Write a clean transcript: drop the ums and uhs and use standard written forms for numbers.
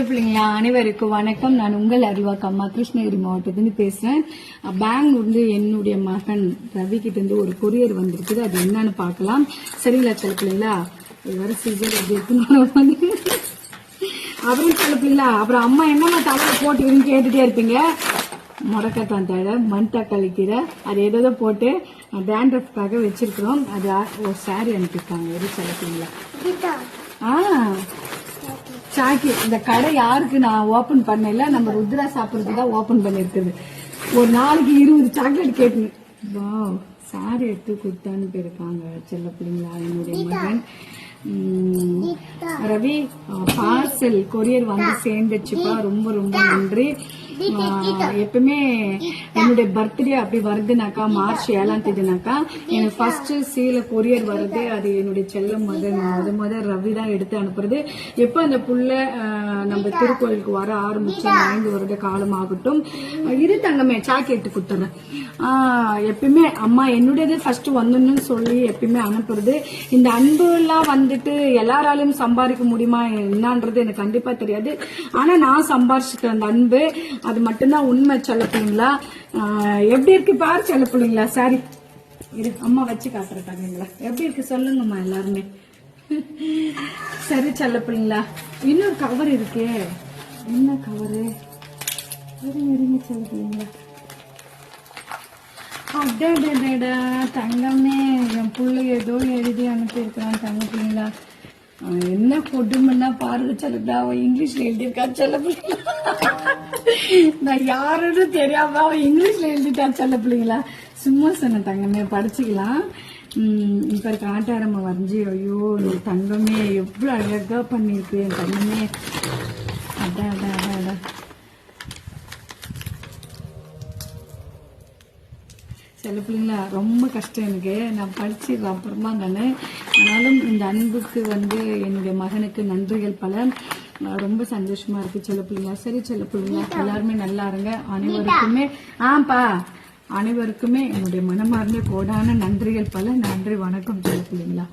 பிள்ளைங்களா அனைவருக்கும் வணக்கம். நான் உங்கள் அறிவாக்கு அம்மா கிருஷ்ணகிரி மாவட்டத்திலிருந்து பேசுறேன். பெங்களூர்ல என்னுடைய மகன் ரவி கிட்ட இருந்து ஒரு கொரியர் வந்திருக்குது. அது என்னன்னு பார்க்கலாம். சரிங்களா சில பிள்ளைங்களா? வர சீசன் எப்படி இருக்குன்னு அப்புறம் சில பிள்ளைங்களா, அப்புறம் அம்மா என்னம்மா தலையில போட்டுக்கிறீன்னு கேட்டுட்டே இருப்பீங்க. முடக்கத்தான் தழை, மண் தக்காளி கீரை, அது ஏதோ போட்டு டேண்ட்ரஃப்காக வச்சிருக்கிறோம். அது ஒரு சாரி அனுப்பியிருக்காங்க. ஒரு சில பிள்ளைங்களா சாக்கி இந்த கடை யாருக்கு நான் ஓபன் பண்ணல, நம்ம ருத்ரா சாப்பிடறதுக்கு தான் ஓபன் பண்ணிருக்குது. ஒரு நாளைக்கு 20 சாக்லேட் கேட்டு சாரி எடுத்து கொடுத்தான்னு போயிருக்காங்க செல்ல பிள்ளைங்களா. என்னுடைய மகன் ரவி பார்சல் கொரியர் வந்து சேர்ந்துச்சுப்பா. ரொம்ப ரொம்ப நன்றி. எப்பவுமே என்னுடைய பர்த்டே அப்படி வருதுனாக்கா, மார்ச் 7ஆம் தேதினாக்கா எனக்கு ஃபர்ஸ்ட் சீல கொரியர் வருது. அது என்னுடைய செல்லம் முத ரவி தான் எடுத்து அனுப்புறது. எப்ப அந்த புள்ள நம்ம திருக்கோயிலுக்கு வர ஆரம்பிச்சு 5 வருட காலம் ஆகட்டும். இது தங்கமே சாக்கெட்டு கொடுத்துறேன். எப்பயுமே அம்மா என்னுடையது ஃபர்ஸ்ட் வந்துன்னு சொல்லி எப்பயுமே அனுப்புறது. இந்த அன்பு எல்லாம் வந்துட்டு எல்லாராலையும் சம்பாதிக்க முடியுமா என்னன்றது எனக்கு கண்டிப்பா தெரியாது. ஆனா நான் சம்பாதிச்சுட்டேன் அந்த அன்பு. அது மட்டும்தான் உண்மை செல்ல பிள்ளைங்களா. எப்படி இருக்கு பாரு செல்ல பிள்ளைங்களா. சாரி இது அம்மா வச்சு காட்டுறதாங்களா எப்படி இருக்கு சொல்லுங்கம்மா எல்லாருமே. சரி செல்ல பிள்ளைங்களா, இன்னொரு கவர் இருக்கு. என்ன கவரு? இருங்க செல்ல பிள்ளைங்களா. அடடா தங்கமே, என் பிள்ளை ஏதோ எழுதி அனுப்பி இருக்கிறான் தங்க பிள்ளைங்களா. என்ன கொடுமைன்னா பாருங்க செல்லா, அவன் இங்கிலீஷ்ல எழுதியிருக்கா செல்ல பிள்ளைங்களா. நான் யாருன்னு தெரியாம அவன் இங்கிலீஷ்ல எழுதிட்டான் செல்ல பிள்ளைங்களா. சும்மா சொன்ன தங்கமே, படிச்சுக்கலாம். இப்ப இருக்க ஆட்டாரம்மா வரைஞ்சி. ஐயோ தங்கமே எவ்வளவு அழகா பண்ணிருக்கு என் தங்கமே. அதான் அதான் அதான் அதான் சில பிள்ளைங்களா ரொம்ப கஷ்டம் எனக்கு. நான் படிச்சிடறேன் அப்புறமா தானே. ஆனாலும் இந்த அன்புக்கு வந்து என்னுடைய மகனுக்கு நன்றிகள் பல. ரொம்ப சந்தோஷமா இருக்கு செல்ல பிள்ளைங்களா. சரி செல்ல பிள்ளைங்களா, எல்லாருமே நல்லா இருங்க. அனைவருக்குமே அனைவருக்குமே என்னுடைய மனமார்ந்த கோடான நன்றிகள் பல. நன்றி, வணக்கம் செல்ல பிள்ளைங்களா.